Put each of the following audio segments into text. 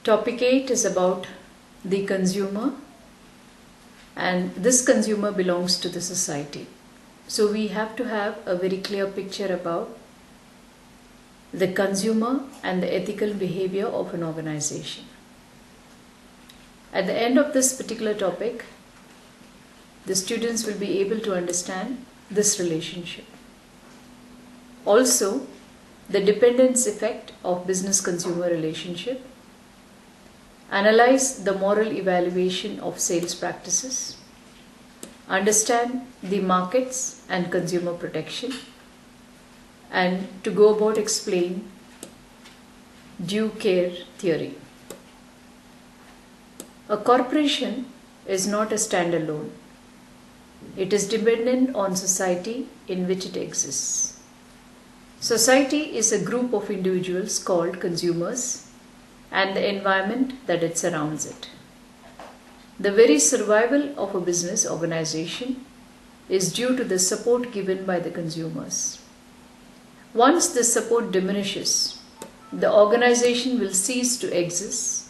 Topic 8 is about the consumer, and this consumer belongs to the society. So we have to have a very clear picture about the consumer and the ethical behavior of an organization. At the end of this particular topic, the students will be able to understand this relationship. Also, the dependence effect of business-consumer relationship, analyze the moral evaluation of sales practices, understand the markets and consumer protection, and to go about explain due care theory. A corporation is not a standalone. It is dependent on society in which it exists. Society is a group of individuals called consumers and the environment that it surrounds it. The very survival of a business organization is due to the support given by the consumers. Once this support diminishes, the organization will cease to exist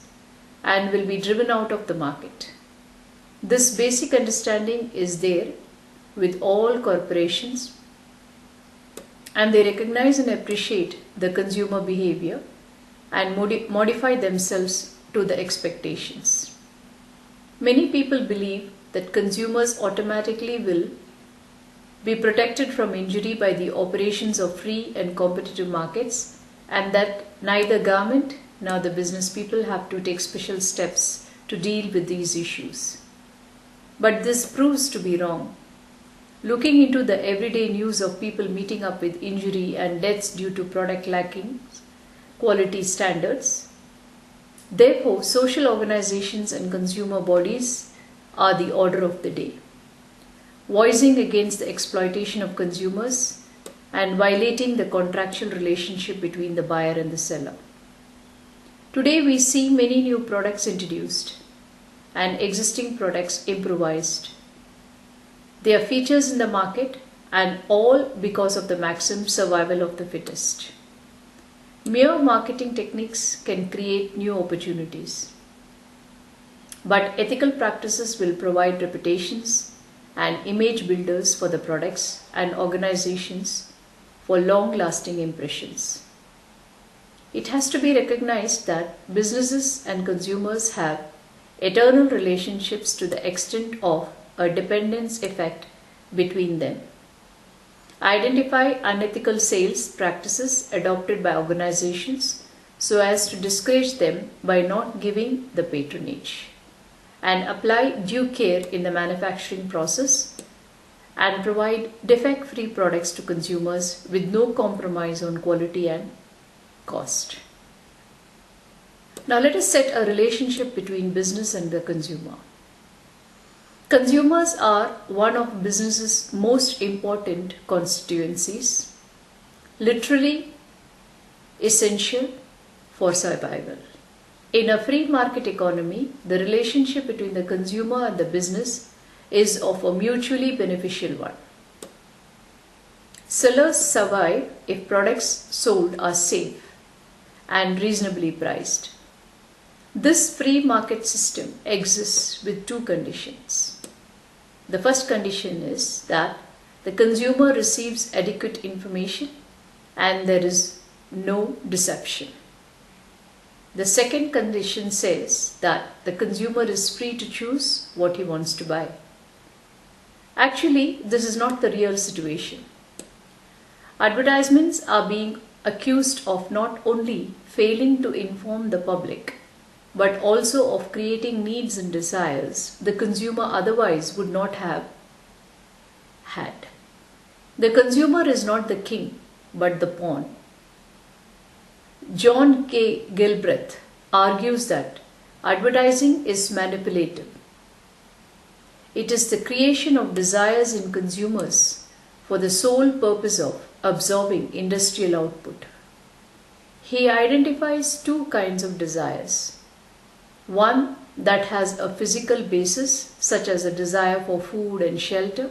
and will be driven out of the market. This basic understanding is there with all corporations, and they recognize and appreciate the consumer behavior and modify themselves to the expectations. Many people believe that consumers automatically will be protected from injury by the operations of free and competitive markets, and that neither government nor the business people have to take special steps to deal with these issues. But this proves to be wrong. Looking into the everyday news of people meeting up with injury and deaths due to product lacking quality standards, therefore social organizations and consumer bodies are the order of the day, voicing against the exploitation of consumers and violating the contractual relationship between the buyer and the seller. Today we see many new products introduced and existing products improvised. There are features in the market, and all because of the maxim survival of the fittest. Mere marketing techniques can create new opportunities, but ethical practices will provide reputations and image builders for the products and organizations for long-lasting impressions. It has to be recognized that businesses and consumers have eternal relationships to the extent of a dependence effect between them. Identify unethical sales practices adopted by organizations so as to discourage them by not giving the patronage, and apply due care in the manufacturing process and provide defect-free products to consumers with no compromise on quality and cost. Now let us set a relationship between business and the consumer. Consumers are one of business's most important constituencies, literally essential for survival. In a free market economy, the relationship between the consumer and the business is of a mutually beneficial one. Sellers survive if products sold are safe and reasonably priced. This free market system exists with two conditions. The first condition is that the consumer receives adequate information and there is no deception. The second condition says that the consumer is free to choose what he wants to buy. Actually, this is not the real situation. Advertisements are being accused of not only failing to inform the public, but also of creating needs and desires the consumer otherwise would not have had. The consumer is not the king, but the pawn. John K. Gilbreth argues that advertising is manipulative. It is the creation of desires in consumers for the sole purpose of absorbing industrial output. He identifies two kinds of desires. One that has a physical basis, such as a desire for food and shelter,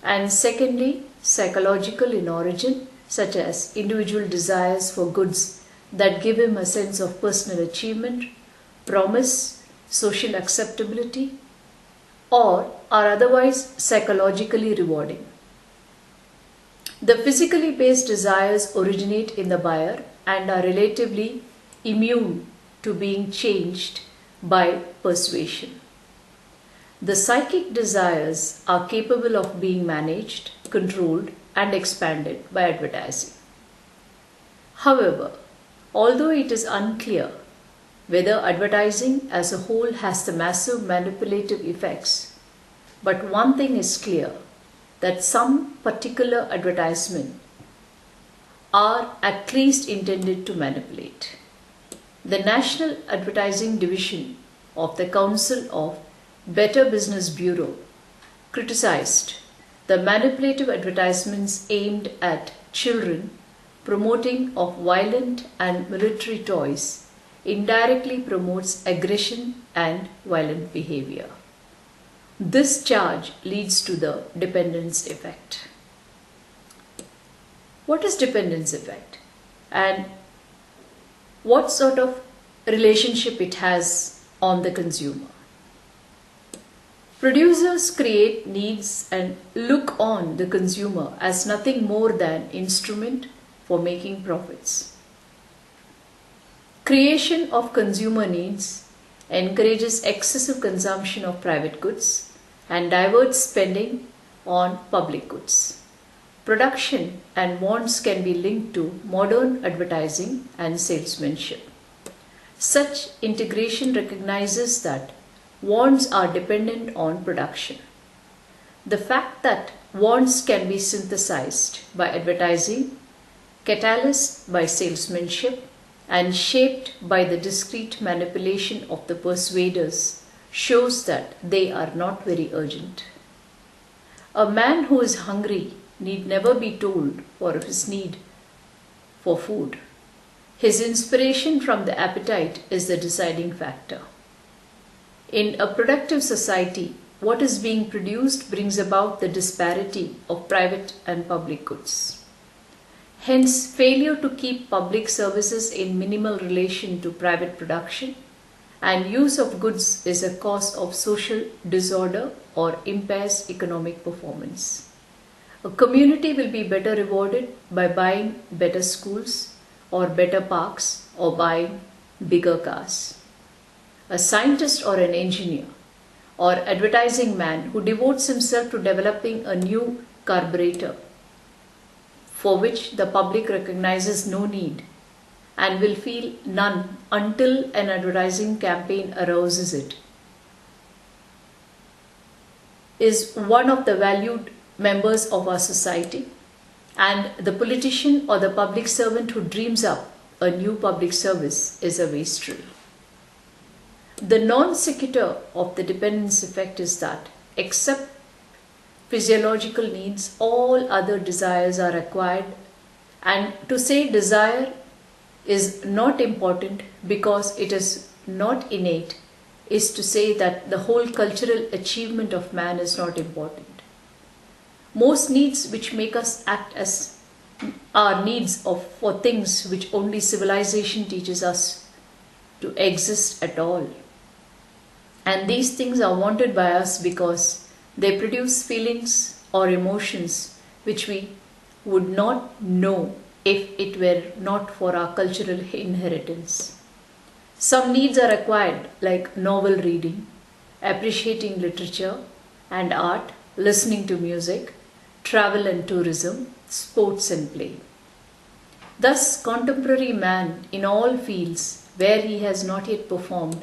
and secondly, psychological in origin, such as individual desires for goods that give him a sense of personal achievement, promise, social acceptability, or are otherwise psychologically rewarding. The physically based desires originate in the buyer and are relatively immune to being changed by persuasion. The psychic desires are capable of being managed, controlled, and expanded by advertising. However, although it is unclear whether advertising as a whole has the massive manipulative effects, but one thing is clear, that some particular advertisements are at least intended to manipulate. The National Advertising Division of the Council of Better Business Bureau criticized the manipulative advertisements aimed at children promoting of violent and military toys indirectly promotes aggression and violent behavior. This charge leads to the dependence effect. What is dependence effect and what sort of relationship it has on the consumer? Producers create needs and look on the consumer as nothing more than instrument for making profits. Creation of consumer needs encourages excessive consumption of private goods and diverts spending on public goods. Production and wants can be linked to modern advertising and salesmanship. Such integration recognizes that wants are dependent on production. The fact that wants can be synthesized by advertising, catalyzed by salesmanship, and shaped by the discreet manipulation of the persuaders shows that they are not very urgent. A man who is hungry need never be told for his need for food. His inspiration from the appetite is the deciding factor. In a productive society, what is being produced brings about the disparity of private and public goods. Hence, failure to keep public services in minimal relation to private production and use of goods is a cause of social disorder or impairs economic performance. A community will be better rewarded by buying better schools or better parks or buying bigger cars. A scientist or an engineer or advertising man who devotes himself to developing a new carburetor for which the public recognizes no need and will feel none until an advertising campaign arouses it, is one of the valued members of our society, and the politician or the public servant who dreams up a new public service is a wastrel. The non sequitur of the dependence effect is that, except physiological needs, all other desires are acquired, and to say desire is not important because it is not innate is to say that the whole cultural achievement of man is not important. Most needs which make us act as are needs for things which only civilization teaches us to exist at all. And these things are wanted by us because they produce feelings or emotions which we would not know if it were not for our cultural inheritance. Some needs are acquired like novel reading, appreciating literature and art, listening to music, travel and tourism, sports and play. Thus, contemporary man in all fields where he has not yet performed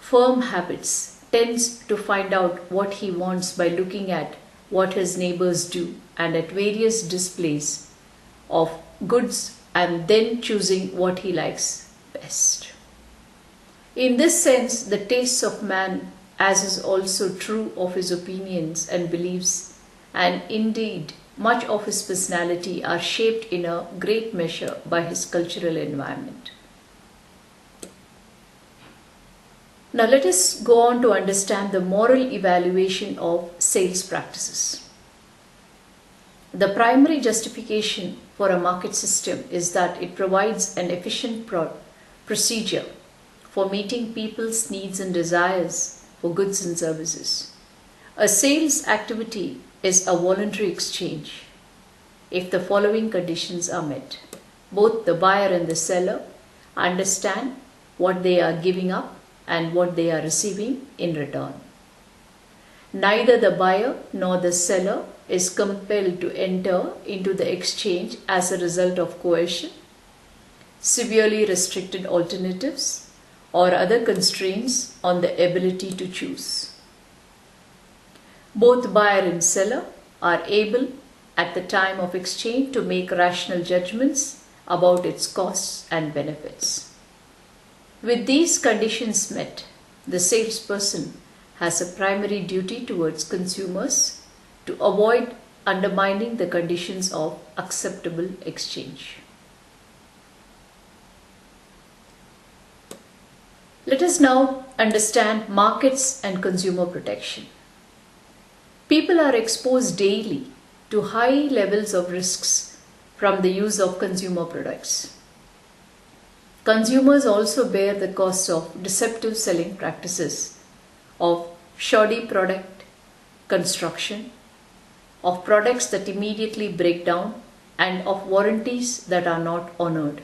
firm habits tends to find out what he wants by looking at what his neighbors do and at various displays of goods and then choosing what he likes best. In this sense, the tastes of man, as is also true of his opinions and beliefs, and indeed much of his personality, are shaped in a great measure by his cultural environment. Now let us go on to understand the moral evaluation of sales practices. The primary justification for a market system is that it provides an efficient procedure for meeting people's needs and desires for goods and services. A sales activity is a voluntary exchange if the following conditions are met. Both the buyer and the seller understand what they are giving up and what they are receiving in return. Neither the buyer nor the seller is compelled to enter into the exchange as a result of coercion, severely restricted alternatives, or other constraints on the ability to choose. Both buyer and seller are able at the time of exchange to make rational judgments about its costs and benefits. With these conditions met, the salesperson has a primary duty towards consumers to avoid undermining the conditions of acceptable exchange. Let us now understand markets and consumer protection. People are exposed daily to high levels of risks from the use of consumer products. Consumers also bear the costs of deceptive selling practices, of shoddy product construction, of products that immediately break down, and of warranties that are not honored.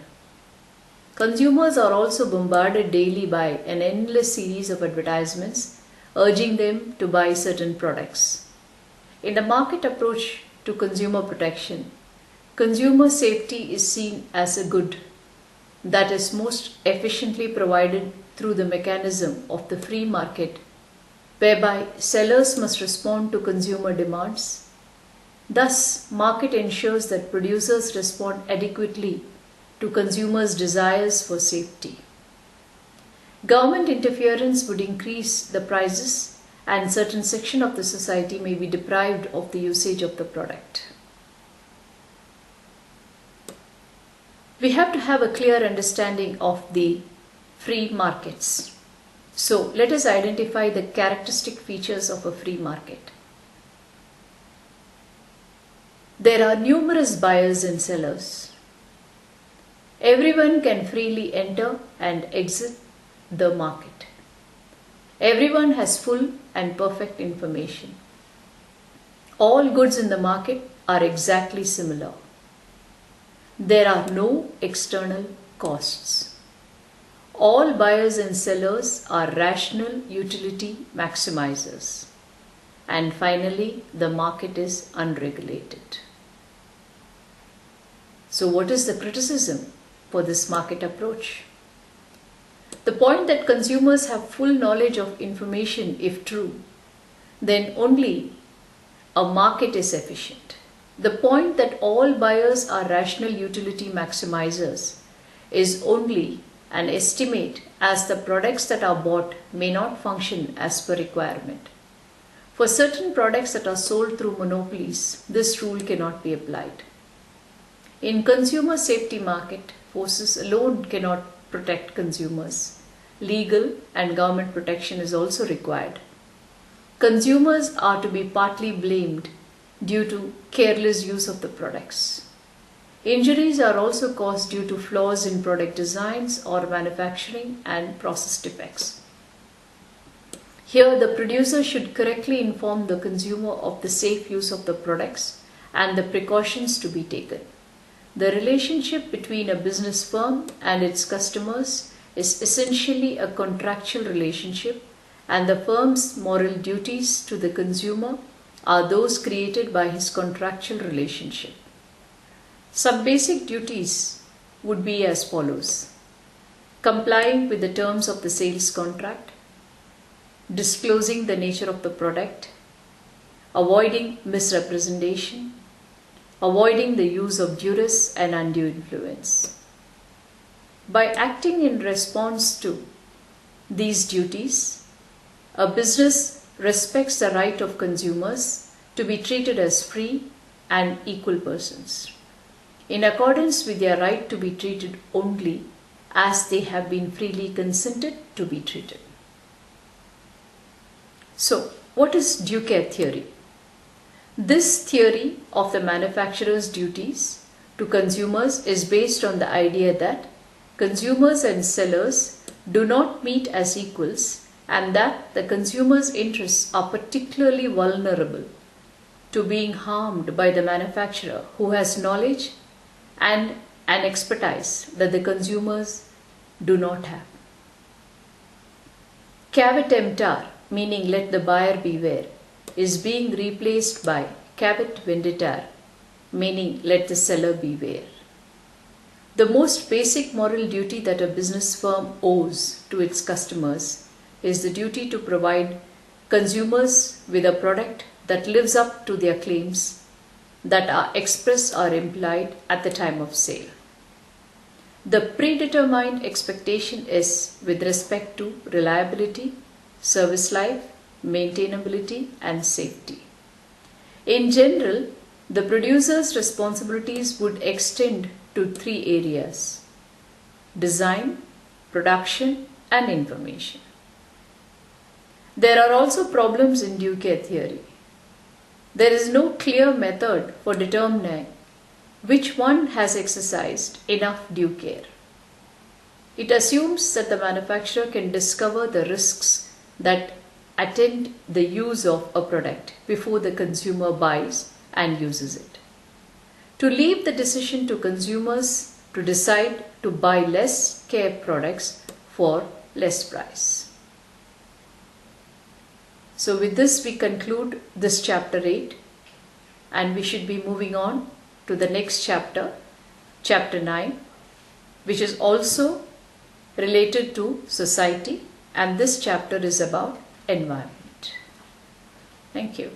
Consumers are also bombarded daily by an endless series of advertisements urging them to buy certain products. In the market approach to consumer protection, consumer safety is seen as a good that is most efficiently provided through the mechanism of the free market, whereby sellers must respond to consumer demands. Thus, market ensures that producers respond adequately to consumers' desires for safety. Government interference would increase the prices, and certain section of the society may be deprived of the usage of the product. We have to have a clear understanding of the free markets. So, let us identify the characteristic features of a free market. There are numerous buyers and sellers. Everyone can freely enter and exit the market. Everyone has full and perfect information. All goods in the market are exactly similar. There are no external costs. All buyers and sellers are rational utility maximizers. And finally, the market is unregulated. So, what is the criticism for this market approach? The point that consumers have full knowledge of information, if true, then only a market is efficient. The point that all buyers are rational utility maximizers is only an estimate, as the products that are bought may not function as per requirement. For certain products that are sold through monopolies, this rule cannot be applied. In consumer safety market, forces alone cannot protect consumers. Legal and government protection is also required. Consumers are to be partly blamed due to careless use of the products. Injuries are also caused due to flaws in product designs or manufacturing and process defects. Here, the producer should correctly inform the consumer of the safe use of the products and the precautions to be taken. The relationship between a business firm and its customers is essentially a contractual relationship, and the firm's moral duties to the consumer are those created by his contractual relationship. Some basic duties would be as follows: complying with the terms of the sales contract, disclosing the nature of the product, avoiding misrepresentation, avoiding the use of duress and undue influence. By acting in response to these duties, a business respects the right of consumers to be treated as free and equal persons, in accordance with their right to be treated only as they have been freely consented to be treated. So, what is Duquet theory? This theory of the manufacturer's duties to consumers is based on the idea that consumers and sellers do not meet as equals, and that the consumer's interests are particularly vulnerable to being harmed by the manufacturer, who has knowledge and an expertise that the consumers do not have. Caveat emptor, meaning let the buyer beware, is being replaced by caveat venditor, meaning let the seller beware. The most basic moral duty that a business firm owes to its customers is the duty to provide consumers with a product that lives up to their claims that are expressed or implied at the time of sale. The predetermined expectation is with respect to reliability, service life, maintainability, and safety. In general, the producer's responsibilities would extend to three areas: design, production, and information. There are also problems in due care theory. There is no clear method for determining which one has exercised enough due care. It assumes that the manufacturer can discover the risks that attend the use of a product before the consumer buys and uses it. To leave the decision to consumers to decide to buy less care products for less price. So with this we conclude this chapter 8, and we should be moving on to the next chapter, chapter 9, which is also related to society, and this chapter is about environment. Thank you.